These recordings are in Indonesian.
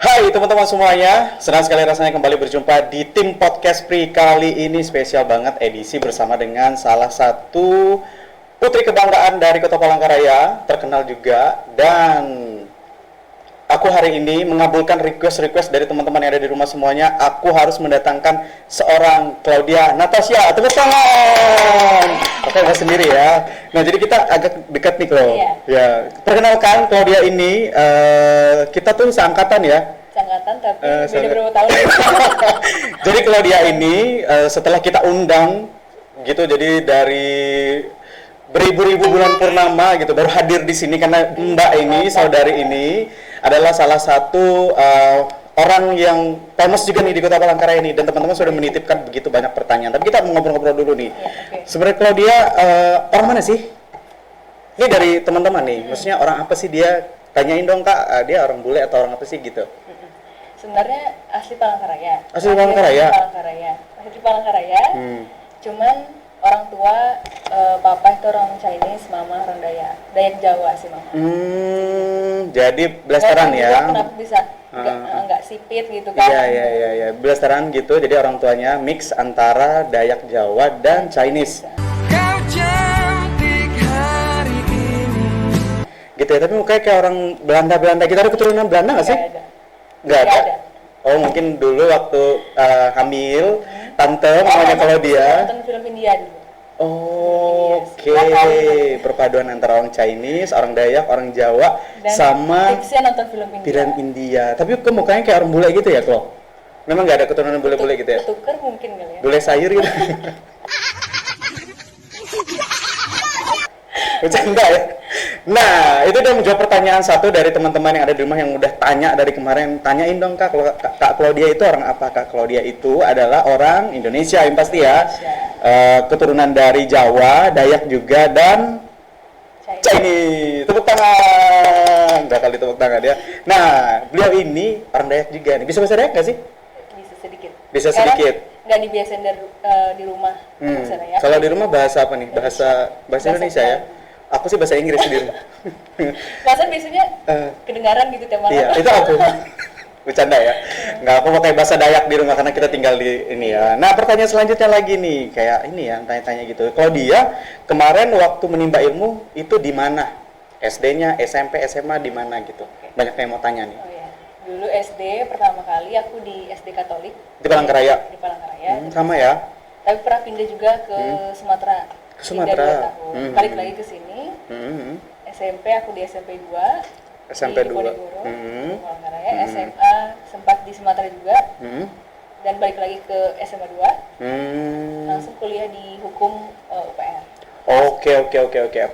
Hai teman-teman semuanya, senang sekali rasanya kembali berjumpa di tim podcast Pri. Kali ini spesial banget edisi bersama dengan salah satu putri kebanggaan dari Kota Palangkaraya, terkenal juga. Dan aku hari ini mengabulkan request dari teman-teman yang ada di rumah semuanya. Aku harus mendatangkan seorang Claudia Natasha. Tepuk tangan. Oke, nggak sendiri ya. Nah, jadi kita agak dekat nih, Klo. Iya. Ya, perkenalkan Claudia ini kita tuh seangkatan ya. Seangkatan tapi beda berapa tahun. Jadi Claudia ini setelah kita undang gitu, jadi dari beribu-ribu bulan purnama gitu baru hadir di sini karena Mbak ini, saudari ini adalah salah satu orang yang famous juga nih di Kota Palangkaraya ini, dan teman-teman sudah menitipkan begitu banyak pertanyaan. Tapi kita mau ngobrol-ngobrol dulu nih. Ya, okay. Sebenarnya Claudia orang mana sih? Ini dari teman-teman nih, maksudnya orang apa sih dia? Tanyain dong Kak, dia orang bule atau orang apa sih gitu? Sebenarnya asli Palangkaraya. Asli Palangkaraya? Asli Palangkaraya. Cuman orang tua, papa itu orang Chinese, mama orang Dayak Jawa sih mama. Jadi blasteran ya? Kenapa bisa nggak sipit gitu kan? Iya. Blasteran gitu, jadi orang tuanya mix antara Dayak Jawa dan Chinese. Gitu ya, tapi mukanya kayak orang Belanda gitu. Ada keturunan Belanda nggak sih? Nggak ada. Oh, mungkin dulu waktu hamil tante namanya Claudia. Nonton film India dulu. Oke. Perpaduan antara orang Chinese, orang Dayak, orang Jawa, Dan sama tipsnya nonton film India. Tapi kok mukanya kayak orang bule gitu ya, Klo? Memang nggak ada keturunan bule-bule gitu ya? Tuker mungkin kali ya. Bule sayur gitu. Bercanda ya. Nah, itu udah menjawab pertanyaan satu dari teman-teman yang ada di rumah yang udah tanya dari kemarin. Tanyain dong Kak Claudia itu orang apa? Kak Claudia itu adalah orang Indonesia yang pasti ya. Keturunan dari Jawa, Dayak juga, dan Chinese. Tepuk tangan. Nggak kali tepuk tangan ya. Nah, beliau ini orang Dayak juga nih. Bisa bahasa Dayak nggak sih? Bisa sedikit. Bisa sedikit. Nggak dibiasain di rumah. Kalau di rumah bahasa apa nih? Bahasa Indonesia ya? Aku sih bahasa Inggris di rumah. Bahasa biasanya kedengaran gitu tiap malam. Iya, itu aku. Bercanda ya. Nggak, aku pakai bahasa Dayak di rumah karena kita tinggal di ini ya. Nah, pertanyaan selanjutnya lagi nih, kayak ini ya, tanya-tanya gitu. Kalau dia kemarin waktu menimba ilmu itu di mana? SD-nya, SMP, SMA di mana gitu? Banyak yang mau tanya nih. Oh iya. Dulu SD pertama kali aku di SD Katolik. Di Palangkaraya. Di Palangkaraya. Sama ya. Tapi pernah pindah juga ke Sumatera. Ke Sumatera. 2 tahun. Balik lagi ke sini. SMP aku di SMP 2. SMP di 2. Palangkaraya. SMA sempat di Sumatera juga. Dan balik lagi ke SMA 2. Langsung kuliah di hukum UPR. Oke,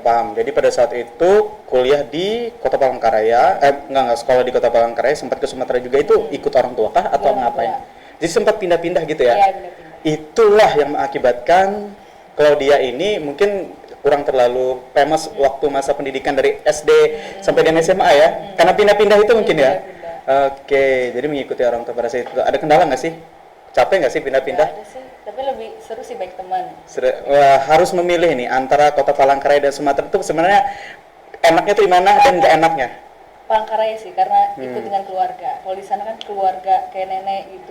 paham. Jadi pada saat itu kuliah di Kota Palangkaraya, enggak sekolah di Kota Palangkaraya, sempat ke Sumatera juga, itu ikut orang tua kah atau ngapain? Jadi sempat pindah-pindah gitu ya? Iya, pindah-pindah. Itulah yang mengakibatkan Claudia ini mungkin kurang terlalu famous waktu masa pendidikan dari SD sampai dengan SMA ya? Karena pindah-pindah itu mungkin ya? Oke, jadi mengikuti orang tua pada saat itu. Ada kendala nggak sih? Capek nggak sih pindah-pindah? Nggak ada sih, tapi lebih seru sih baik teman. Wah, harus memilih nih antara Kota Palangkaraya dan Sumatera itu sebenarnya enaknya tuh di mana dan nggak enaknya? Palangkaraya sih, karena ikut dengan keluarga. Kalau di sana kan keluarga kayak nenek gitu.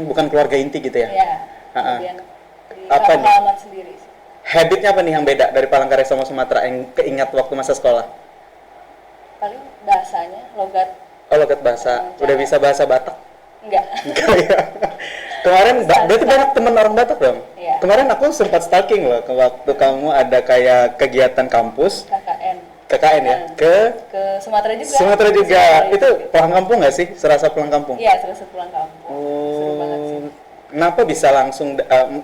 Bukan keluarga inti gitu ya? Iya. Kemudian di Apa nih? halaman sendiri sih. Habitnya apa nih yang beda dari Palangkaraya sama Sumatera yang keingat waktu masa sekolah? paling bahasanya, logat. Oh, logat bahasa. Udah bisa bahasa Batak? Enggak. Enggak ya. Kemarin berarti banyak teman orang Batak dong? Iya. Kemarin aku sempat stalking loh ke waktu kamu ada kayak kegiatan kampus KKN ya? Ke Sumatera juga. Sumatera juga. Itu pulang kampung nggak sih? Serasa pulang kampung? Iya, serasa pulang kampung. Seru banget sih. Kenapa bisa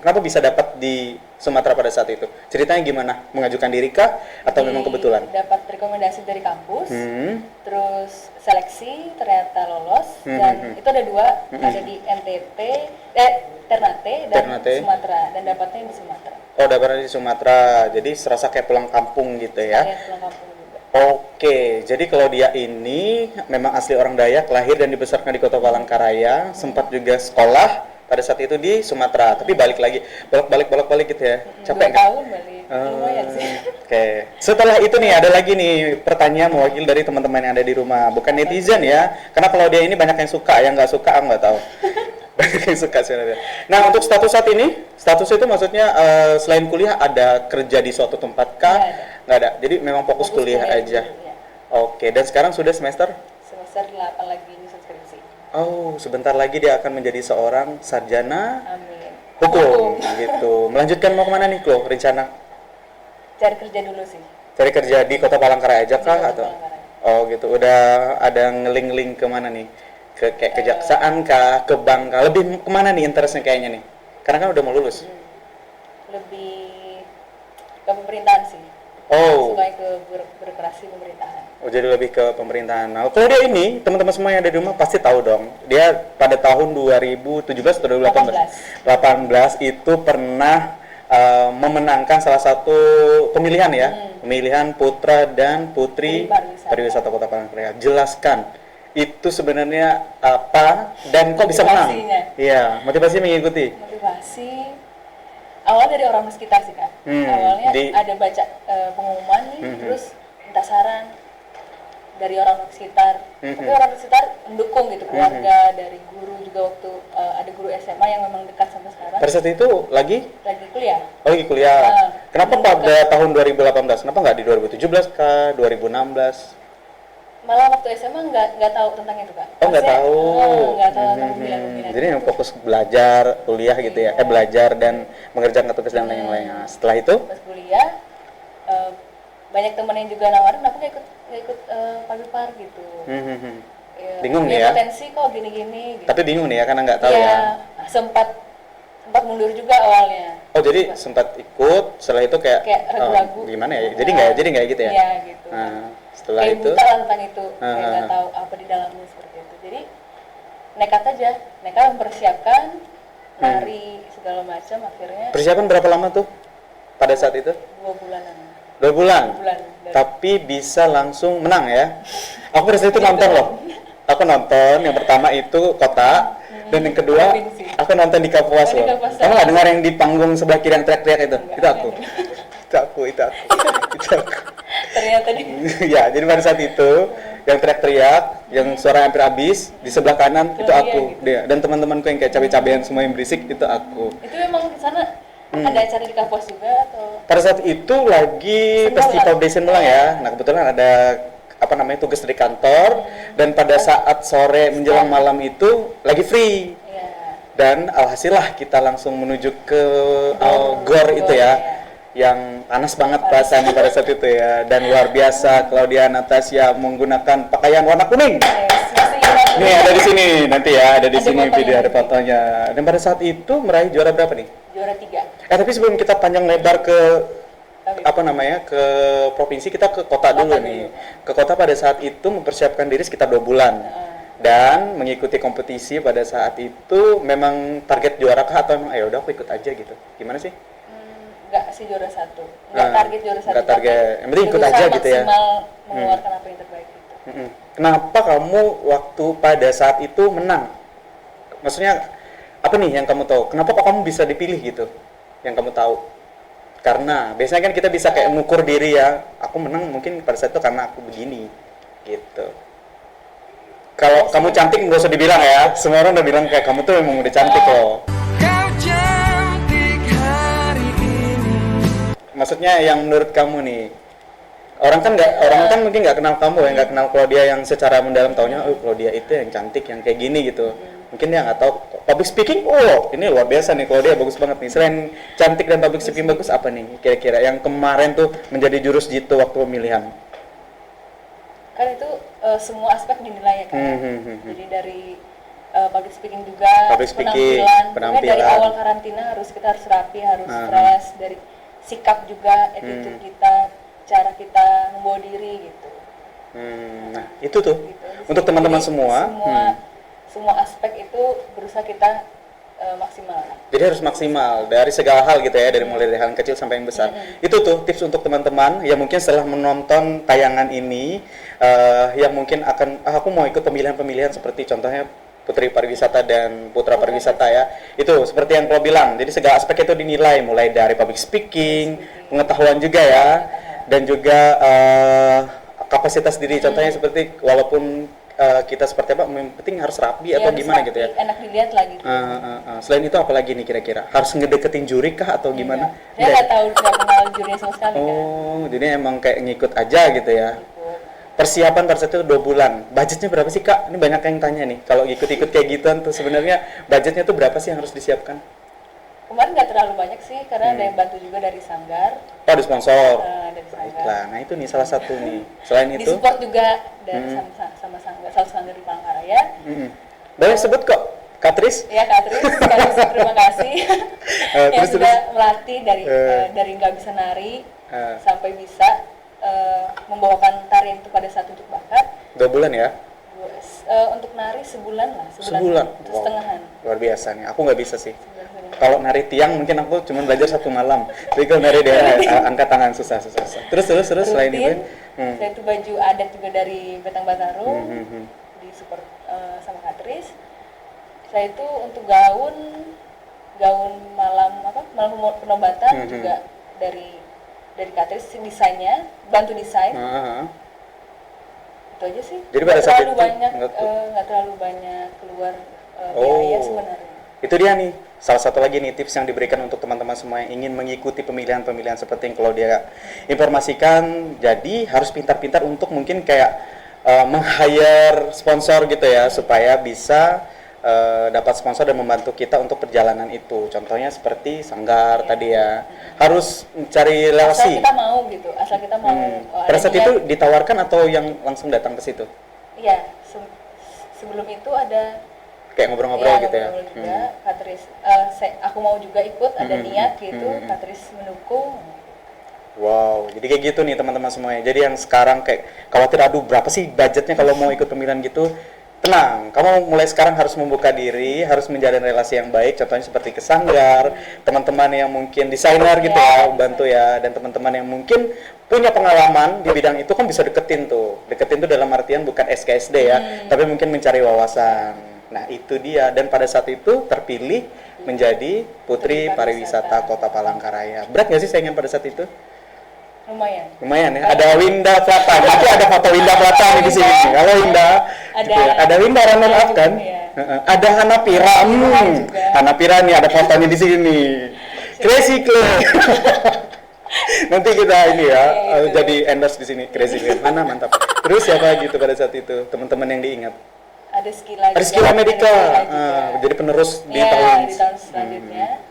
kenapa bisa dapat di Sumatera pada saat itu? Ceritanya gimana? Mengajukan diri kah? Atau memang kebetulan? Dapat rekomendasi dari kampus, terus seleksi, ternyata lolos, dan itu ada 2, ada di NTT, Ternate dan Sumatera, dan dapatnya di Sumatera. Oh, dapatnya di Sumatera, jadi serasa kayak pulang kampung gitu ya? Iya, pulang kampung juga. Oke, jadi kalau dia ini memang asli orang Dayak, lahir dan dibesarkan di Kota Palangkaraya, sempat juga sekolah pada saat itu di Sumatera, tapi balik lagi, bolak-balik gitu ya. Capek 2 tahun balik, lumayan sih. Oke, setelah itu nih ada lagi nih pertanyaan mewakili dari teman-teman yang ada di rumah, bukan netizen ya, karena kalau dia ini banyak yang suka, yang nggak suka aku nggak tahu. Banyak yang suka sebenarnya. Nah, untuk status saat ini, status itu maksudnya selain kuliah ada kerja di suatu tempat kah? Nggak ada. Jadi memang fokus kuliah aja. Ya. Oke, dan sekarang sudah semester 8 lagi nyusun skripsi. Oh, sebentar lagi dia akan menjadi seorang sarjana Amin. hukum gitu. Melanjutkan mau kemana nih, Klo? Rencana? Cari kerja dulu sih. Cari kerja di Kota Palangkaraya aja kah atau? Palangkaraya. Oh gitu. Udah ada ngeling-ling kemana nih? Ke kayak kejaksaan kah, ke bank kah? Lebih kemana nih interestnya kayaknya nih? Karena kan udah mau lulus. Lebih ke pemerintahan sih. Oh. Suka ke birokrasi pemerintahan. Oh, jadi lebih ke pemerintahan. Nah, kalau dia ini, teman-teman semua yang ada di rumah pasti tahu dong. Dia pada tahun 2017 atau 2018? 18 itu pernah memenangkan salah satu pemilihan ya. Pemilihan putra dan putri pariwisata Kota Palangkaraya. Jelaskan itu sebenarnya apa dan kok bisa menang? Iya, motivasi mengikuti. Motivasi awal dari orang sekitar sih, Kak. Awalnya ada baca pengumuman nih, terus minta saran dari orang sekitar. Tapi orang sekitar mendukung gitu, keluarga, dari guru juga waktu ada guru SMA yang memang dekat sampai sekarang. Pada saat itu lagi kuliah. Oh, lagi kuliah. Kenapa pada tahun 2018? Kenapa nggak di 2017 kah, 2016? Malah waktu SMA nggak tahu tentang itu, Kak. Oh, nggak tahu. Nggak tahu tentang pemilihan. Jadi yang fokus belajar, kuliah gitu ya. Belajar dan mengerjakan tugas dan lain-lain. Nah, setelah itu? Pas kuliah, banyak temen yang juga nawarin, aku nggak ikut Pagipar gitu. Ya, bingung nih ya? Potensi kok gini-gini. Gitu. Tapi bingung nih ya, karena nggak tahu ya. Sempat mundur juga awalnya. Oh, jadi sempat ikut, setelah itu kayak ragu-ragu. Gimana ya? Jadi nggak gitu ya? Iya gitu. Nah, setelah kayak itu buta lah tentang itu, kayak nggak tahu apa di dalamnya seperti itu. Jadi nekat aja, mempersiapkan, nari segala macam. Akhirnya persiapan berapa lama tuh pada saat itu? 2 bulanan. 2 bulan? Tapi Tapi bisa langsung menang ya? Aku pada saat itu nonton loh. Aku nonton, yang pertama itu Kota, dan yang kedua aku nonton di Kapuas loh. Kamu nggak dengar yang di panggung sebelah kiri yang teriak-teriak itu? Itu aku. Itu aku. Ternyata ya, jadi pada saat itu yang teriak-teriak, yang suara hampir habis di sebelah kanan itu aku, dia dan teman-temanku yang kayak cabai-cabean semua yang berisik itu aku. Itu memang di sana ada acara di Kapuas juga atau? Pada saat itu lagi festival Desen Melang ya. Nah, kebetulan ada tugas dari kantor, dan pada saat sore menjelang malam itu lagi free. Dan alhasillah kita langsung menuju ke GOR itu ya. Yang panas banget perasaannya pada saat itu ya, dan luar biasa Claudia Natasha menggunakan pakaian warna kuning. Nih ada di sini nanti ya, ada di sini video, ada fotonya. Dan pada saat itu meraih juara berapa nih? Juara 3. Tapi sebelum kita panjang lebar ke ke provinsi, kita ke kota dulu nih. Ke kota pada saat itu mempersiapkan diri sekitar 2 bulan. Dan mengikuti kompetisi pada saat itu memang target juara kah atau memang udah aku ikut aja gitu. Gimana sih? Enggak sih juara 1. Enggak target juara 1. Enggak target. Yang penting ikut aja gitu ya. Maksimal mengeluarkan apa yang terbaik gitu. Kenapa kamu waktu pada saat itu menang? Maksudnya apa nih yang kamu tahu? Kenapa kok kamu bisa dipilih gitu? Yang kamu tahu? Karena biasanya kan kita bisa kayak mengukur diri ya. Aku menang mungkin pada saat itu karena aku begini gitu. Kalau kamu cantik nggak usah dibilang ya. Semua orang udah bilang kayak kamu tuh memang udah cantik loh. Maksudnya yang menurut kamu nih, orang kan mungkin nggak kenal kamu ya, nggak kenal Claudia yang secara mendalam, taunya oh Claudia itu yang cantik yang kayak gini gitu. Mungkin dia nggak tahu public speaking, oh ini luar biasa nih Claudia, bagus banget nih. Selain cantik dan public speaking bagus, apa nih kira-kira yang kemarin tuh menjadi jurus jitu waktu pemilihan? Kan itu semua aspek dinilai ya kan. Jadi dari public speaking juga, penampilan. Dari awal karantina kita harus rapi, harus fresh, dari sikap juga, attitude kita, cara kita membawa diri gitu. Nah itu tuh gitu. Untuk teman-teman semua aspek itu berusaha kita maksimal. Jadi harus maksimal dari segala hal gitu ya, dari mulai dari hal kecil sampai yang besar. Itu tuh tips untuk teman-teman yang mungkin setelah menonton tayangan ini, yang mungkin akan aku mau ikut pemilihan-pemilihan seperti contohnya Putri Pariwisata dan Putra Pariwisata ya. Itu seperti yang kau bilang. Jadi segala aspek itu dinilai, mulai dari public speaking, pengetahuan juga ya, dan juga kapasitas diri. Contohnya seperti walaupun kita seperti apa, yang penting harus rapi atau gimana rapi, gitu ya. Enak dilihat lagi. Selain itu apa lagi nih kira-kira? Harus ngedeketin juri kah atau gimana? Saya nggak tahu, nggak kenal jurinya sama sekali. Jadi emang kayak ngikut aja gitu ya. Persiapan pada saat itu 2 bulan. Budgetnya berapa sih Kak? Ini banyak yang tanya nih. Kalau ikut-ikut kayak gituan tuh sebenarnya budgetnya tuh berapa sih yang harus disiapkan? Kemarin nggak terlalu banyak sih, karena ada yang bantu juga dari Sanggar. Oh, ada sponsor. Dari Sanggar. Baiklah, nah itu nih salah satu nih. Selain itu. Disupport juga dari sama Sanggar, salah Sanggar di Palangkaraya. Boleh sebut kok, Kak Tris? Iya Kak Tris, terima kasih. Yang sudah melatih dari nggak bisa nari sampai bisa membawakan tarian itu pada saat unjuk bakat. 2 bulan ya? Untuk nari sebulan lah. Sebulan? Wow. Setengahan. Luar biasa nih, aku nggak bisa sih. Kalau nari tiang mungkin aku cuma belajar 1 malam. Tapi kalau nari daerah angkat tangan susah. Terus selain itu? Saya itu baju adat juga dari Betang Bataru, di support sama Kak Tris. Saya itu untuk gaun malam penobatan juga dari Kak Tris, desainnya, bantu desain. Itu aja sih. Jadi pada saat itu nggak terlalu banyak keluar biaya sebenarnya. Itu dia nih, salah satu lagi nih tips yang diberikan untuk teman-teman semua yang ingin mengikuti pemilihan-pemilihan seperti yang Claudia informasikan. Jadi harus pintar-pintar untuk mungkin kayak meng-hire sponsor gitu ya, supaya bisa dapat sponsor dan membantu kita untuk perjalanan itu. Contohnya seperti Sanggar tadi ya. Harus mencari relasi. Asal kita mau. Pada saat itu ditawarkan atau yang langsung datang ke situ? Iya, sebelum itu ada kayak ngobrol-ngobrol gitu ya. Juga, Kak Tris, aku mau juga ikut, ada niat gitu, Kak Tris mendukung. Wow, jadi kayak gitu nih teman-teman semuanya. Jadi yang sekarang kayak khawatir, aduh berapa sih budgetnya kalau mau ikut pemilihan gitu? Tenang, kamu mulai sekarang harus membuka diri, harus menjalin relasi yang baik. Contohnya seperti ke Sanggar, teman-teman yang mungkin desainer gitu ya, bantu ya, dan teman-teman yang mungkin punya pengalaman di bidang itu kan bisa deketin tuh dalam artian bukan SKSD ya, tapi mungkin mencari wawasan. Nah itu dia, dan pada saat itu terpilih menjadi Putri Pariwisata Kota Palangkaraya. Berat nggak sih saingan pada saat itu? Lumayan ya. Ada Winda Plata. Nanti ada foto Winda Plata nih di sini. Halo Winda. Ada Winda runner up kan? Ada Hanapira. Hanapira nih ada fotonya di sini. Crazy Clay. Nanti kita ini ya jadi endorse di sini Crazy Clay. Mana mantap. Terus siapa gitu pada saat itu teman-teman yang diingat? Ada Skila Medica. Jadi penerus di tahun selanjutnya.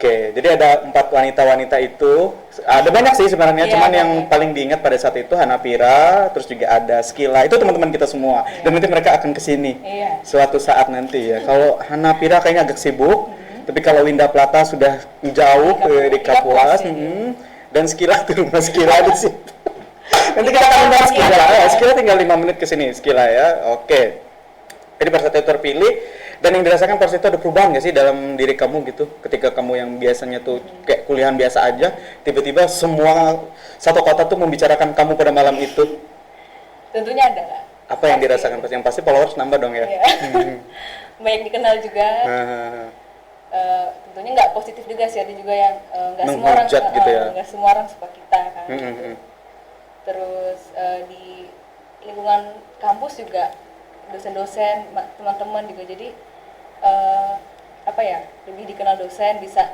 Oke, jadi ada 4 wanita-wanita itu. Ada banyak sih sebenarnya, cuman yang paling diingat pada saat itu Hanapira, terus juga ada Skila. Itu teman-teman kita semua. Dan nanti mereka akan kesini suatu saat nanti ya. Kalau Hanapira kayaknya agak sibuk, tapi kalau Winda Plata sudah jauh di Kapuas, dan Skila tuh rumah Skila di situ. Nanti kita akan membahas Skila. Skila tinggal 5 menit kesini, Skila ya. Oke. Jadi pada saat itu terpilih. Dan yang dirasakan pada saat itu ada perubahan nggak sih dalam diri kamu gitu, ketika kamu yang biasanya tuh kayak kuliahan biasa aja, tiba-tiba semua satu kota tuh membicarakan kamu pada malam itu? Tentunya ada lah. Apa yang dirasakan pasti? Yang pasti followers nambah dong ya. Banyak dikenal juga. Tentunya nggak positif juga sih, ada juga yang nggak semua orang gitu ya. Nggak semua orang suka kita kan. Terus di lingkungan kampus juga dosen-dosen, teman-teman juga, jadi lebih dikenal dosen, bisa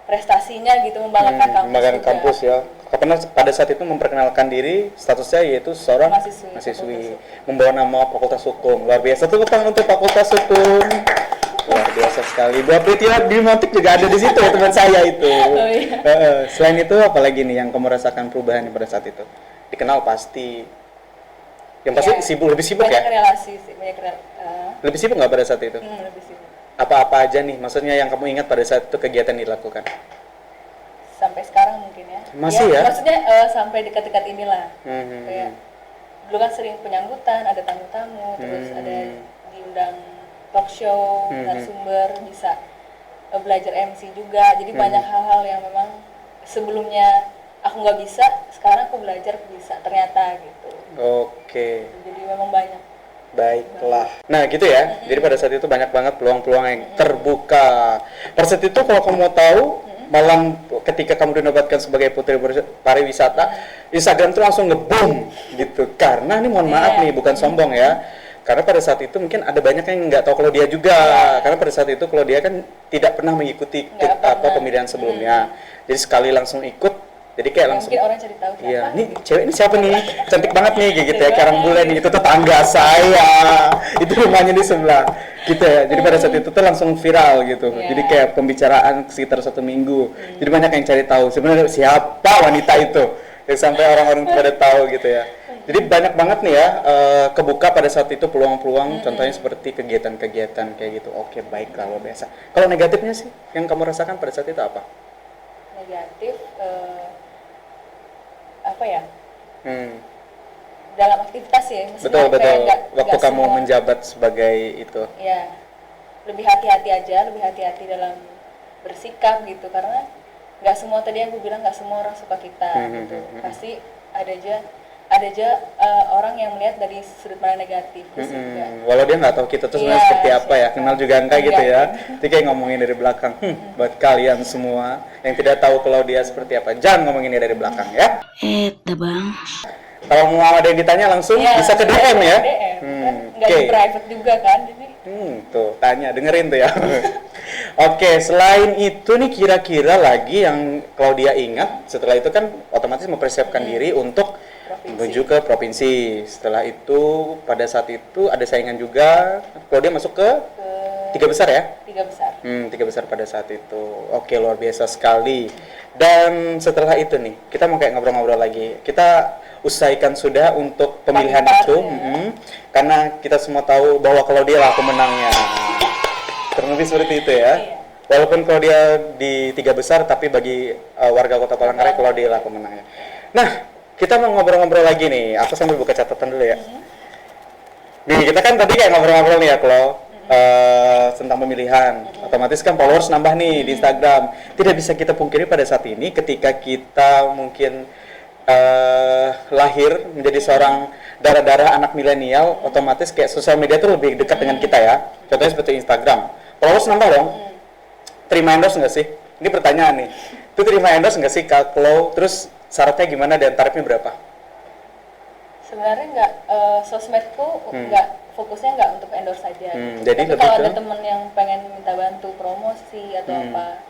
prestasinya gitu, membanggakan kampus membanggakan juga. kampus ya. Karena pada saat itu memperkenalkan diri, statusnya yaitu seorang mahasiswi, membawa nama Fakultas Hukum. Luar biasa, tepuk tangan untuk Fakultas Hukum. Luar biasa sekali. Buat Pritya Bimotik juga ada di situ ya, teman saya itu. Oh, iya. Selain itu apalagi nih yang kamu rasakan perubahan pada saat itu? Dikenal pasti. Yang pasti Ya, lebih sibuk banyak ya? relasi sih, Lebih sibuk nggak pada saat itu? lebih sibuk. Apa-apa aja nih, maksudnya yang kamu ingat pada saat itu kegiatan dilakukan? Sampai sekarang mungkin ya. Masih ya? Maksudnya sampai dekat-dekat inilah. Kayak dulu kan sering penyambutan, ada tamu-tamu, terus ada diundang talk show, narasumber, bisa belajar MC juga. Jadi banyak hal-hal yang memang sebelumnya aku nggak bisa, sekarang aku belajar bisa ternyata gitu. Oke. Jadi memang banyak. Baiklah. Nah gitu ya. Jadi pada saat itu banyak banget peluang-peluang yang terbuka. Pada saat itu kalau kamu mau tahu, malam ketika kamu dinobatkan sebagai putri pariwisata, Instagram tuh langsung nge-boom gitu. Karena ini mohon maaf nih, bukan sombong ya. Karena pada saat itu mungkin ada banyak yang nggak tahu kalau dia juga. Karena pada saat itu kalau dia kan tidak pernah mengikuti pemilihan sebelumnya. Jadi sekali langsung ikut. Jadi kayak langsung mungkin orang cari tahu siapa. Iya, nih cewek ini siapa nih? Cantik banget nih kayak gitu ya, kayak orang bule nih, itu tetangga saya. Itu rumahnya di sebelah. Gitu ya. Jadi pada saat itu tuh langsung viral gitu. Jadi kayak pembicaraan sekitar 1 minggu. Jadi banyak yang cari tahu sebenarnya siapa wanita itu. Yang sampai orang-orang pada tahu gitu ya. Jadi banyak banget nih ya kebuka pada saat itu peluang-peluang, contohnya seperti kegiatan-kegiatan kayak gitu. Oke, baiklah, luar biasa. Kalau negatifnya sih yang kamu rasakan pada saat itu apa? Negatif apa ya? Dalam aktivitas ya, Betul. Kayak Waktu kamu menjabat sebagai itu. Ya, lebih hati-hati dalam bersikap gitu, karena nggak semua, tadi yang gue bilang, nggak semua orang suka kita gitu. Pasti ada aja orang yang melihat dari sudut pandang negatif. Walau dia nggak tahu kita tuh sebenarnya seperti apa ya, kenal juga enggak gitu ya. Jadi kayak ngomongin dari belakang. Buat kalian semua yang tidak tahu kalau dia seperti apa, jangan ngomonginnya dari belakang ya. Bang. Kalau mau ada yang ditanya langsung bisa ke DM ya. Nggak di private juga kan, jadi. Tuh tanya, dengerin tuh ya. Oke, selain itu nih kira-kira lagi yang Claudia ingat setelah itu kan otomatis mempersiapkan diri untuk menuju ke provinsi. Setelah itu pada saat itu ada saingan juga. Claudia masuk ke 3 besar ya? 3 besar. 3 besar pada saat itu. Oke, luar biasa sekali. Dan setelah itu nih, kita mau kayak ngobrol-ngobrol lagi. Kita usaikan sudah untuk pemilihan itu, karena kita semua tahu bahwa Claudia lah pemenangnya. Kurang lebih seperti itu ya. Walaupun Claudia di 3 besar, tapi bagi warga Kota Palangkaraya, Claudia lah pemenangnya. Nah, kita mau ngobrol-ngobrol lagi nih. Aku sambil buka catatan dulu ya. Nih, kita kan tadi kayak ngobrol-ngobrol nih ya, Klo. Tentang pemilihan. Otomatis kan followers nambah nih di Instagram. Tidak bisa kita pungkiri pada saat ini ketika kita mungkin lahir menjadi seorang darah-darah anak milenial, otomatis kayak sosial media tuh lebih dekat dengan kita ya. Contohnya seperti Instagram. Followers nambah dong. Terima endorse nggak sih? Ini pertanyaan nih. Itu terima endorse nggak sih Kak Klo? Terus syaratnya gimana dan tarifnya berapa? Sebenarnya nggak, sosmedku nggak, fokusnya nggak untuk endorse saja. Jadi tapi kalau ada temen yang pengen minta bantu promosi atau apa,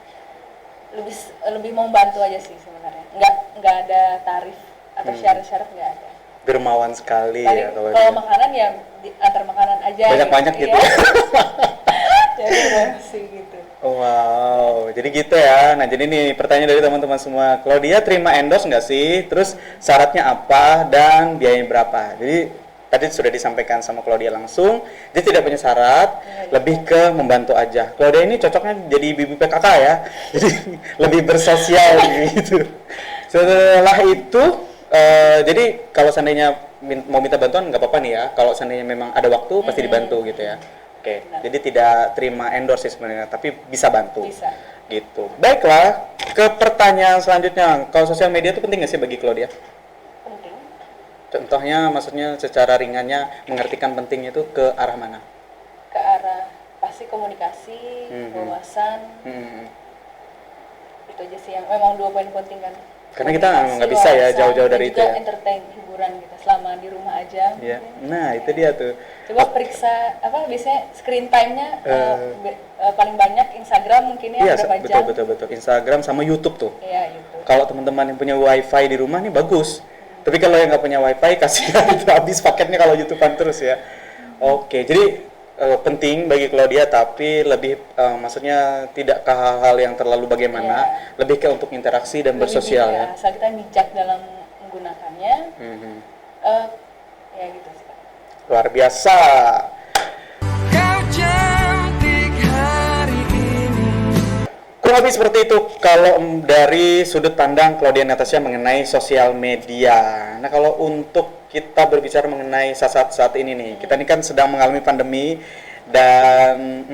lebih mau bantu aja sih sebenarnya. Nggak ada tarif atau syarat-syarat, nggak ada. Dermawan sekali ya kalau makanan ya antar makanan aja. Banyak-banyak gitu. Jadi promosi gitu. Wow, jadi gitu ya. Nah, jadi nih pertanyaan dari teman-teman semua. Claudia terima endorse nggak sih? Terus syaratnya apa dan biayanya berapa? Jadi tadi sudah disampaikan sama Claudia langsung. Dia tidak punya syarat, lebih ke membantu aja. Claudia ini cocoknya jadi bibi PKK ya. Jadi lebih bersosial gitu. Setelah itu, jadi kalau seandainya mau minta bantuan nggak apa-apa nih ya. Kalau seandainya memang ada waktu pasti dibantu gitu ya. Oke, jadi tidak terima endorse sih sebenarnya, tapi bisa bantu. Bisa. Gitu. Baiklah, ke pertanyaan selanjutnya. Kalau sosial media itu penting nggak sih bagi Claudia? Penting. Contohnya, maksudnya secara ringannya mengartikan pentingnya itu ke arah mana? Ke arah pasti komunikasi, wawasan. Itu aja sih yang memang 2 poin penting kan. Karena kita emang nggak bisa ya jauh-jauh dari itu ya. Entertain, hiburan gitu selama di rumah aja. Iya. Nah, itu dia tuh. Coba periksa biasanya screen time-nya paling banyak Instagram mungkin ya, berapa jam? Iya, betul. Instagram sama YouTube tuh. Iya, YouTube. Kalau teman-teman yang punya WiFi di rumah nih bagus. Tapi kalau yang nggak punya WiFi kasihan itu habis paketnya kalau YouTubean terus ya. Oke, jadi penting bagi Claudia, tapi lebih maksudnya tidak ke hal-hal yang terlalu bagaimana, lebih ke untuk interaksi dan bersosial ya. Asal kita bijak dalam menggunakannya. Ya gitu sih. Luar biasa. Kurang lebih seperti itu kalau dari sudut pandang Claudia Natasha mengenai sosial media. Nah, kalau untuk kita berbicara mengenai saat ini nih, kita ini kan sedang mengalami pandemi dan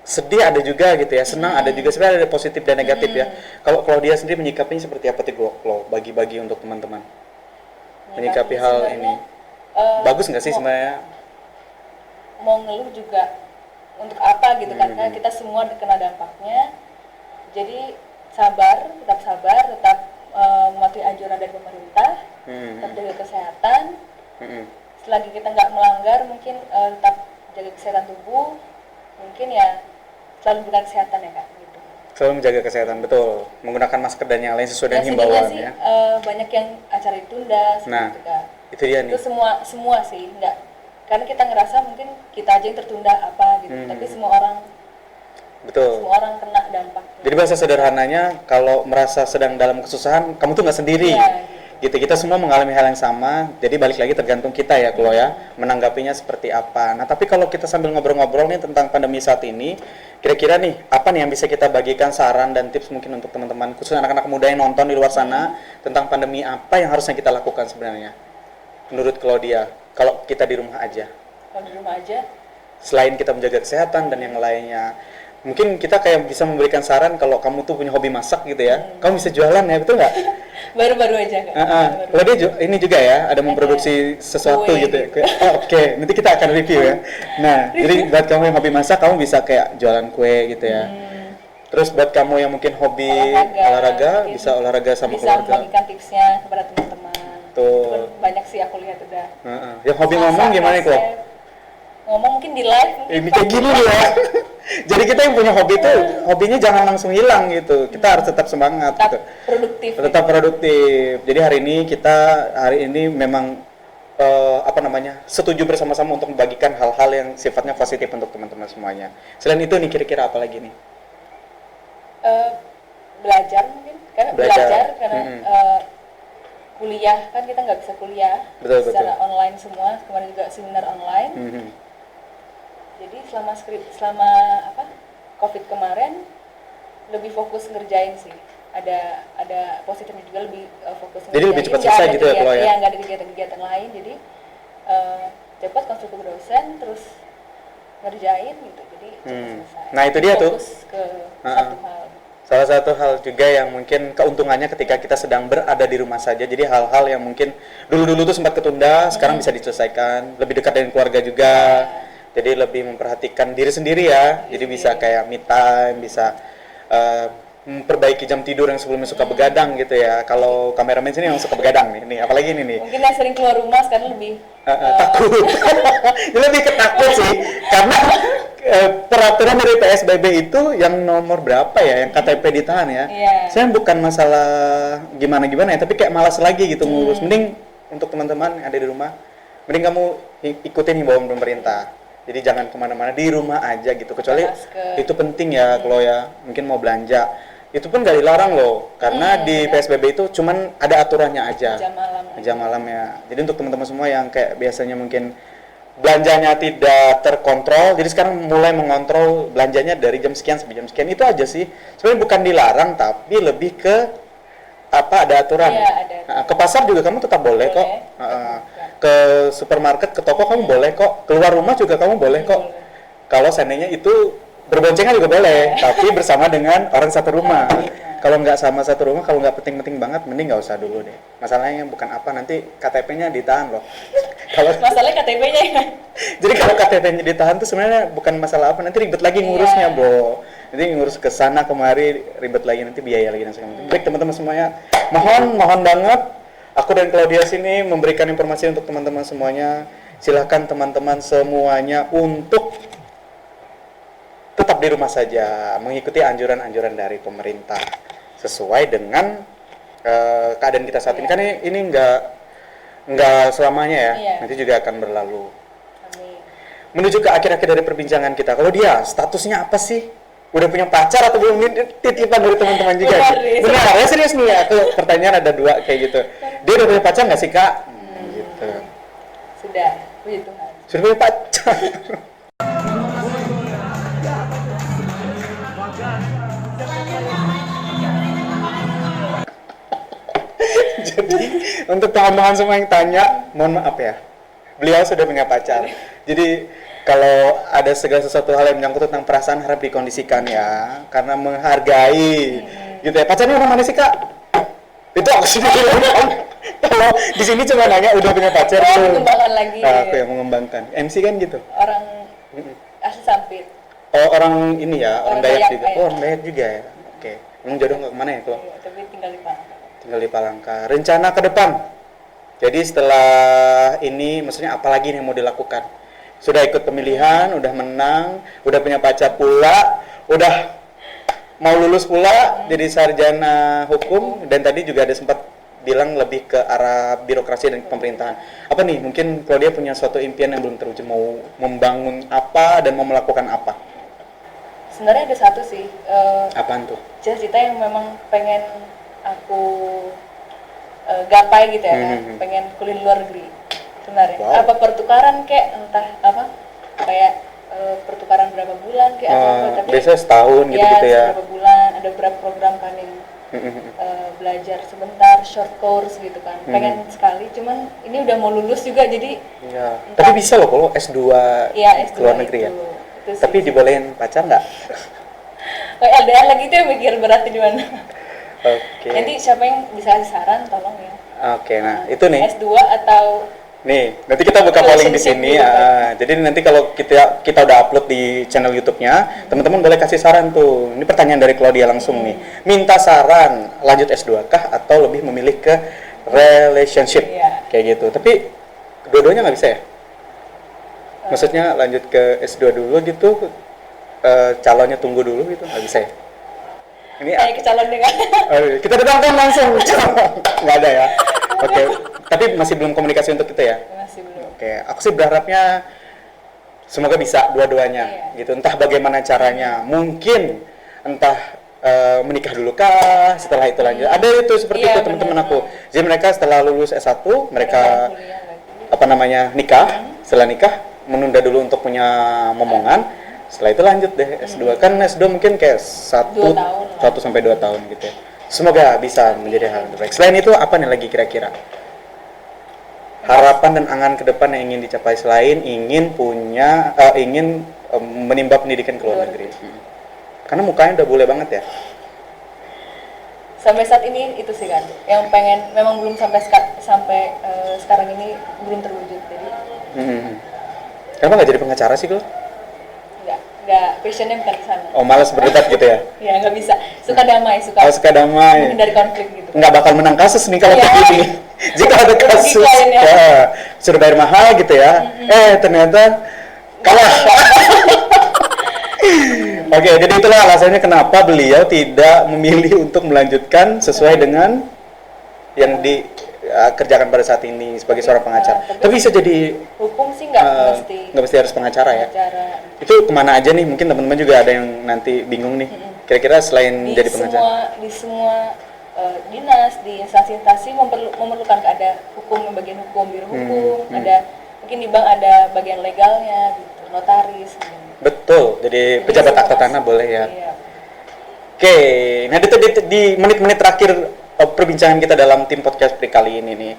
sedih ada juga gitu ya, senang ada juga, sebenarnya ada positif dan negatif ya. Kalau Claudia sendiri menyikapinya seperti apa tuh, Klo? Bagi-bagi untuk teman-teman menyikapi hal ini. Bagus nggak sih sebenarnya? Mau ngeluh juga untuk apa gitu kan, karena kita semua kena dampaknya. Jadi tetap sabar, tetap mematuhi anjuran dari pemerintah, tetap jaga kesehatan. Selagi kita nggak melanggar, mungkin tetap jaga kesehatan tubuh, mungkin ya selalu jaga kesehatan ya Kak gitu. Selalu menjaga kesehatan, betul, menggunakan masker dan yang lain sesuai dengan himbauan ya. Banyak yang acara ditunda gitu Kak. Itu dia nih. Itu semua sih, nggak, karena kita ngerasa mungkin kita aja yang tertunda apa gitu, tapi semua orang kena dampak. Jadi bahasa sederhananya, kalau merasa sedang dalam kesusahan, kamu tuh nggak sendiri. Gitu. Kita semua mengalami hal yang sama. Jadi balik lagi tergantung kita ya, Klo ya, menanggapinya seperti apa. Nah, tapi kalau kita sambil ngobrol-ngobrol nih tentang pandemi saat ini, kira-kira nih apa nih yang bisa kita bagikan saran dan tips mungkin untuk teman-teman, khususnya anak-anak muda yang nonton di luar sana, tentang pandemi apa yang harusnya kita lakukan sebenarnya? Menurut Claudia, kalau kita di rumah aja. Kalau di rumah aja. Selain kita menjaga kesehatan dan yang lainnya, mungkin kita kayak bisa memberikan saran kalau kamu tuh punya hobi masak gitu ya, kamu bisa jualan ya, betul nggak? Baru-baru aja Kak. Claudia ini juga ya, ada memproduksi sesuatu gitu ya. Oke, nanti kita akan review ya. Nah, jadi buat kamu yang hobi masak, kamu bisa kayak jualan kue gitu ya. Terus buat kamu yang mungkin hobi olahraga bisa olahraga sama keluarga. Bisa membagikan tipsnya kepada teman-teman. Itu banyak sih aku lihat udah. Yang hobi ngomong gimana kok? Ngomong mungkin di live. Ini kayak gini ya. Jadi kita yang punya hobi tuh, hobinya jangan langsung hilang gitu. Kita harus tetap semangat. Tetap produktif. Tetap produktif. Jadi hari ini memang setuju bersama-sama untuk membagikan hal-hal yang sifatnya positif untuk teman-teman semuanya. Selain itu nih kira-kira apa lagi nih? Belajar mungkin. Belajar karena kuliah kan kita nggak bisa kuliah secara online semua, kemarin juga seminar online. Jadi selama COVID kemarin lebih fokus ngerjain sih. Ada positifnya juga, lebih fokus ngerjain. Jadi lebih cepat selesai gitu ya kalau ya? Iya, nggak ada kegiatan-kegiatan lain, jadi cepat konsul ke dosen, terus ngerjain gitu, jadi cepat selesai. Nah itu dia tuh. Fokus ke satu hal. Salah satu hal juga yang mungkin keuntungannya ketika kita sedang berada di rumah saja, jadi hal-hal yang mungkin dulu tuh sempat ketunda, sekarang bisa diselesaikan, lebih dekat dengan keluarga juga, jadi lebih memperhatikan diri sendiri ya, jadi bisa kayak me time, bisa memperbaiki jam tidur yang sebelumnya suka begadang gitu ya. Kalau kameramen sini yang suka begadang nih apalagi ini nih. Mungkin yang sering keluar rumah sekarang lebih takut. Lebih ketakut sih, karena peraturan dari PSBB itu yang nomor berapa ya, yang KTP ditahan ya. Saya bukan masalah gimana ya, tapi kayak malas lagi gitu ngurus. Mending untuk teman-teman yang ada di rumah, mending kamu ikutin himbauan pemerintah. Jadi jangan kemana-mana, di rumah aja gitu. Kecuali itu penting ya, kalau ya mungkin mau belanja, itu pun nggak dilarang loh, karena di PSBB itu cuman ada aturannya aja. Jam malam ya. Jadi untuk teman-teman semua yang kayak biasanya mungkin belanjanya tidak terkontrol, jadi sekarang mulai mengontrol belanjanya dari jam sekian sampai jam sekian, itu aja sih. Sebenarnya bukan dilarang, tapi lebih ke ada aturan. Ke pasar juga kamu tetap boleh kok. Ke supermarket, ke toko kamu boleh kok. Keluar rumah juga kamu boleh kok. Kalau seandainya itu berboncengan juga boleh, tapi bersama dengan orang satu rumah. Kalau nggak sama satu rumah, kalau nggak penting-penting banget, mending nggak usah dulu deh. Masalahnya bukan apa, nanti KTP-nya ditahan loh. Kalau masalahnya KTP-nya ya. Jadi kalau KTP-nya ditahan tuh sebenarnya bukan masalah apa, nanti ribet lagi ngurusnya, Bo. Nanti ngurus ke sana kemari, ribet lagi, nanti biaya lagi dan segala macam. Baik teman-teman semuanya, Mohon banget, aku dan Claudia sini memberikan informasi untuk teman-teman semuanya. Silahkan teman-teman semuanya untuk tetap di rumah saja, mengikuti anjuran-anjuran dari pemerintah sesuai dengan keadaan kita saat ini. Kan ini nggak selamanya ya, nanti juga akan berlalu. Amin. Menuju ke akhir-akhir dari perbincangan kita, kalau dia statusnya apa sih? Udah punya pacar atau belum? Ini titipan dari teman-teman juga. Benar, ya serius nih ya. Tuh pertanyaan ada 2 kayak gitu. Dia udah punya pacar nggak sih kak? Gitu. Sudah, puji Tuhan. Sudah punya pacar. Jadi untuk teman-teman semua yang tanya, mohon maaf ya, beliau sudah punya pacar. Jadi kalau ada segala sesuatu hal yang menyangkut tentang perasaan harap dikondisikan ya, karena menghargai. Gitu ya. Pacarnya orang mana sih kak? Itu aku sih bilang. Kalau di sini cuma nanya udah punya pacar tuh. Mengembangkan lagi. Aku yang mengembangkan. MC kan gitu. Orang asli Sampit. Oh orang ini ya, orang Dayak juga. Dayak. Oh orang Dayak juga ya. Oke. Emang jodoh nggak kemana ya kalau? Iya, tapi tinggal di Palangka. Tinggal di Palangka. Rencana ke depan. Jadi setelah ini, maksudnya apa lagi nih yang mau dilakukan? Sudah ikut pemilihan, udah menang, udah punya pacar pula, udah mau lulus pula jadi sarjana hukum, dan tadi juga ada sempat bilang lebih ke arah birokrasi dan pemerintahan. Apa nih? Mungkin kalau dia punya suatu impian yang belum terwujud, mau membangun apa dan mau melakukan apa? Sebenarnya ada satu sih. Apaan tuh? Cita-cita yang memang pengen aku gapai gitu ya, pengen kuliah di luar negeri sebenarnya. Wow. Apa pertukaran kayak entah apa, kayak pertukaran berapa bulan kayak atau apa, tapi biasanya setahun gitu-gitu ya. Berapa bulan, ada beberapa program kan yang belajar sebentar, short course gitu kan. Pengen sekali, cuman ini udah mau lulus juga jadi. Ya. Tapi bisa loh kalau S2 ke luar negeri ya. Itu sih. Tapi dibolehin pacar nggak? Kayak LDR lagi itu yang mikir beratnya di mana. Oke. Nanti siapa yang bisa kasih saran tolong ya. Oke, nah itu nih. S2 atau Nih, nanti kita buka polling di sini. Jadi nanti kalau kita udah upload di channel YouTube-nya, teman-teman boleh kasih saran tuh. Ini pertanyaan dari Claudia langsung nih. Minta saran lanjut S2 kah atau lebih memilih ke relationship? Kayak gitu. Tapi kedua-duanya nggak bisa ya? Maksudnya lanjut ke S2 dulu gitu, calonnya tunggu dulu gitu, nggak bisa ya? Ini kayak ke calon dengan kita datangkan langsung. Nggak ada ya? Oke, tapi masih belum komunikasi untuk itu ya? Masih belum. Oke, aku sih berharapnya semoga bisa dua-duanya gitu. Entah bagaimana caranya, mungkin entah menikah dulu kah, setelah itu lanjut. Ada itu seperti itu teman-teman aku. Jadi mereka setelah lulus S1, mereka nikah. Setelah nikah menunda dulu untuk punya momongan. Setelah itu lanjut deh S2. Kan S2 mungkin kayak 1 sampai 2 tahun gitu ya. Semoga bisa menjadi hal yang terbaik. Selain itu apa nih lagi kira-kira? Harapan dan angan ke depan yang ingin dicapai selain ingin menimba pendidikan ke luar negeri. Karena mukanya udah boleh banget ya. Sampai saat ini itu sih kan, yang pengen memang belum sampai sekarang ini belum terwujud. Jadi kenapa nggak jadi pengacara sih lo? Nggak, passionnya bukan ke sana. Oh, malas berdebat gitu ya? Ya nggak bisa, suka damai, suka menghindari konflik gitu. Nggak bakal menang kasus nih kalau begini. Jika ada kasus, ya, sudah bayar mahal gitu ya. Ternyata kalah. Oke, jadi itulah alasannya kenapa beliau tidak memilih untuk melanjutkan sesuai dengan yang dikerjakan pada saat ini sebagai seorang pengacara. Tapi bisa jadi hukum sih nggak mesti harus pengacara ya. Itu kemana aja nih? Mungkin teman-teman juga ada yang nanti bingung nih. Kira-kira selain jadi pengacara? Di semua dinas, di instansi-instansi memerlukan ada hukum, bagian hukum, biro hukum, ada mungkin di bank ada bagian legalnya, gitu, notaris. Gitu. Betul, jadi pejabat akta tanah boleh ya. Iya. Oke, nah di menit-menit terakhir perbincangan kita dalam tim podcast kali ini nih,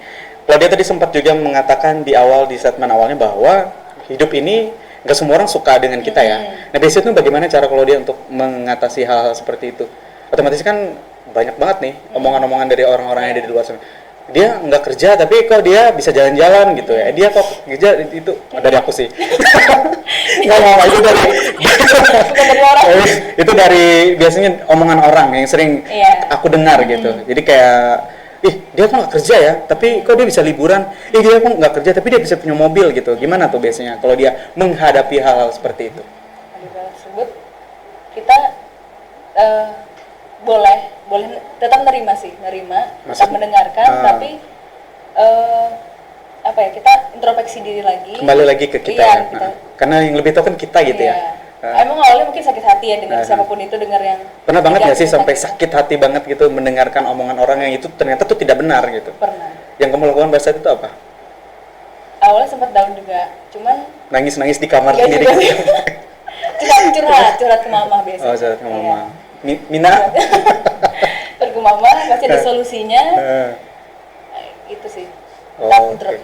Claudia tadi sempat juga mengatakan di statement awalnya bahwa hidup ini nggak semua orang suka dengan kita ya. Nah biasanya itu bagaimana cara Claudia untuk mengatasi hal-hal seperti itu? Otomatis kan banyak banget nih omongan-omongan dari orang-orang yang ada di luar sana. Dia nggak kerja tapi kok dia bisa jalan-jalan gitu ya. Dia kok kerja itu dari aku sih. Nggak itu dari itu dari biasanya omongan orang yang sering aku dengar gitu. Jadi kayak ih dia kok nggak kerja ya, tapi kok dia bisa liburan, dia kok nggak kerja tapi dia bisa punya mobil gitu. Gimana tuh biasanya kalau dia menghadapi hal-hal seperti itu? Di hal tersebut kita boleh tetap nerima, tetap mendengarkan, tapi kita introspeksi diri lagi, kembali lagi ke kita ya. Karena yang lebih tahu kan kita gitu ya. Emang awalnya mungkin sakit hati ya dengar siapapun itu, dengar yang pernah banget nggak sih sampai sakit hati banget gitu mendengarkan omongan orang yang itu ternyata tuh tidak benar gitu? Pernah. Yang kamu lakukan pada saat itu apa? Awalnya sempat down juga, cuman nangis di kamar sendiri gitu. curhat ke mama biasanya. Curhat ke mama. Mina curhat ke mama, pasti ada solusinya. Itu sih.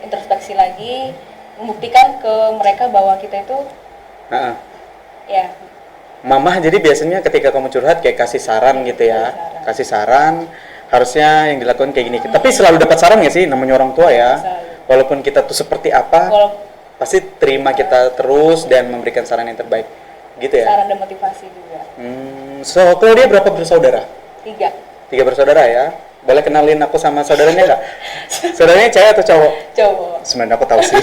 Introspeksi lagi, membuktikan ke mereka bahwa kita itu ya. Mama jadi biasanya ketika kamu curhat kayak kasih saran gitu ya. Kasih saran, harusnya yang dilakukan kayak gini. Tapi selalu dapat saran nggak sih, namanya orang tua ya. Walaupun kita tuh seperti apa, pasti terima kita terus dan memberikan saran yang terbaik. Gitu ya. Saran dan motivasi juga. So, kalau dia berapa bersaudara? 3 bersaudara ya. Boleh kenalin aku sama saudaranya nggak? Saudaranya cewek atau cowok? Cowok. Sebenarnya aku tahu sih.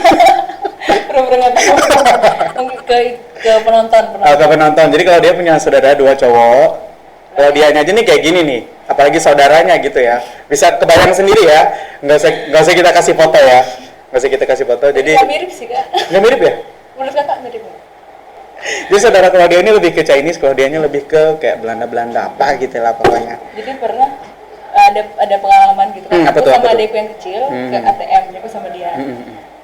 ke penonton. Ke penonton. Jadi kalau dia punya saudara 2 cowok, kalau dianya aja nih kayak gini nih, apalagi saudaranya gitu ya, bisa kebayang sendiri ya. Nggak usah kita kasih foto ya. Nggak usah kita kasih foto. Jadi nggak mirip sih kak. Nggak mirip ya? Menurut kakak mirip nggak? Jadi saudara Claudia ini lebih ke Chinese, kalau dianya lebih ke kayak Belanda apa gitu lah pokoknya. Jadi pernah ada pengalaman gitu kan, aku sama adikku yang kecil ke ATM, aku sama dia.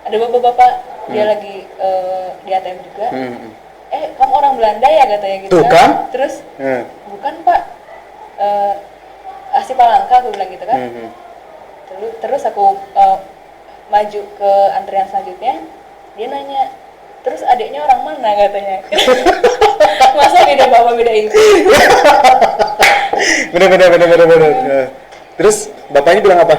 Ada bapak-bapak, dia lagi di ATM juga. Kamu orang Belanda ya katanya gitu. Tuh kan? Terus bukan pak, asli Palangka aku bilang gitu kan. Terus aku maju ke antrian selanjutnya, dia nanya, terus adiknya orang mana katanya. Masa beda bapak beda ibu. Bener. Terus bapaknya bilang apa?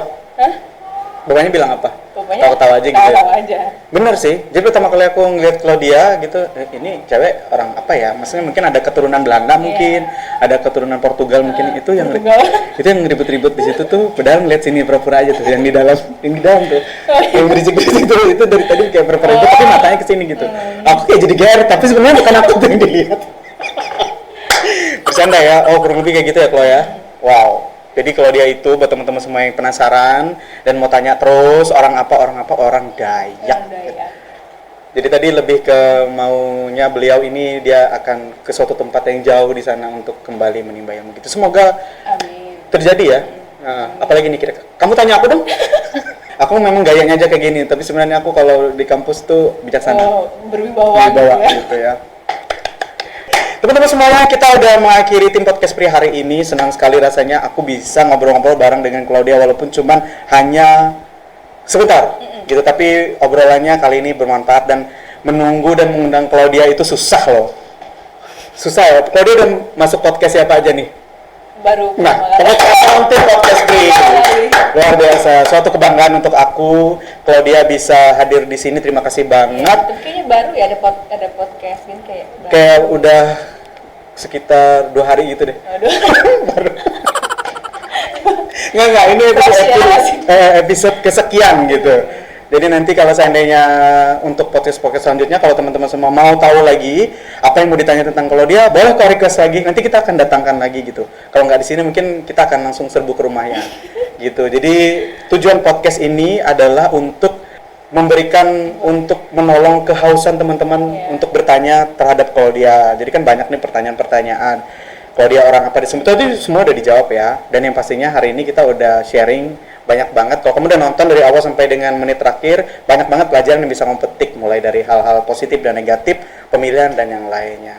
Bapaknya bilang apa? Tahu-tahu aja gitu. Tahu aja. Bener sih. Jadi pertama kali aku ngeliat Claudia gitu, ini cewek orang apa ya? Maksudnya mungkin ada keturunan Belanda mungkin, ada keturunan Portugal mungkin, itu yang ribut-ribut di situ tuh. Padahal ngeliat sini pura-pura aja tuh, yang di dalam tuh, yang berisik-berisik itu dari tadi kayak pura-pura ribut, tapi matanya kesini gitu. Aku kayak jadi GR, tapi sebenarnya bukan aku tuh yang dilihat. Bercanda ya? Oh kurang lebih kayak gitu ya Chloe ya? Wow. Jadi kalau dia itu buat teman-teman semua yang penasaran dan mau tanya terus orang Dayak. Jadi tadi lebih ke maunya beliau ini dia akan ke suatu tempat yang jauh di sana untuk kembali menimba ilmu gitu. Semoga terjadi ya. Apalagi nih kira-kira. Kamu tanya aku dong. Aku memang gayanya aja kayak gini, tapi sebenarnya aku kalau di kampus tuh bijaksana. Berwibawa gitu ya. Teman-teman semuanya, kita udah mengakhiri tim podcast Pri hari ini. Senang sekali rasanya aku bisa ngobrol-ngobrol bareng dengan Claudia walaupun cuman hanya sebentar gitu, tapi obrolannya kali ini bermanfaat dan menunggu dan mengundang Claudia itu susah loh. Susah ya. Claudia udah masuk podcast siapa aja nih? Baru. Nah, tim podcast Pri. Luar biasa, suatu kebanggaan untuk aku. Claudia bisa hadir di sini, terima kasih banget. Kayaknya baru ya ada podcast ini kayak udah sekitar 2 hari gitu deh. Baru. Nggak, ini episode kesekian gitu. Jadi nanti kalau seandainya untuk podcast selanjutnya, kalau teman-teman semua mau tahu lagi apa yang mau ditanya tentang Claudia, boleh kok request lagi. Nanti kita akan datangkan lagi gitu. Kalau nggak di sini mungkin kita akan langsung serbu ke rumahnya gitu. Jadi tujuan podcast ini adalah untuk menolong kehausan teman-teman untuk bertanya terhadap Claudia. Jadi kan banyak nih pertanyaan-pertanyaan. Claudia orang apa disebut tadi semua udah dijawab ya. Dan yang pastinya hari ini kita udah sharing banyak banget. Kalau kamu udah nonton dari awal sampai dengan menit terakhir, banyak banget pelajaran yang bisa kamu petik mulai dari hal-hal positif dan negatif, pemilihan dan yang lainnya.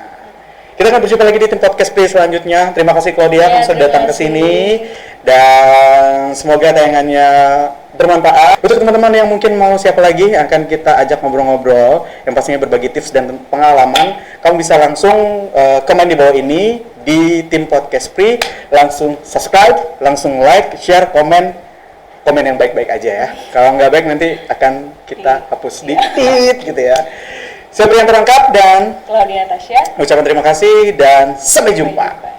Kita akan berjumpa lagi di tim podcast Pri selanjutnya. Terima kasih Claudia kamu sudah datang ke sini dan semoga tayangannya bermanfaat. Untuk teman-teman yang mungkin mau siapa lagi akan kita ajak ngobrol-ngobrol yang pastinya berbagi tips dan pengalaman, kamu bisa langsung komen di bawah ini di tim podcast Pri, langsung subscribe, langsung like, share, komen yang baik-baik aja ya. Kalau nggak baik nanti akan kita hapus di gitu ya. Saya Brian Terangkap dan Claudia Natasha. Ucapan terima kasih dan sampai jumpa.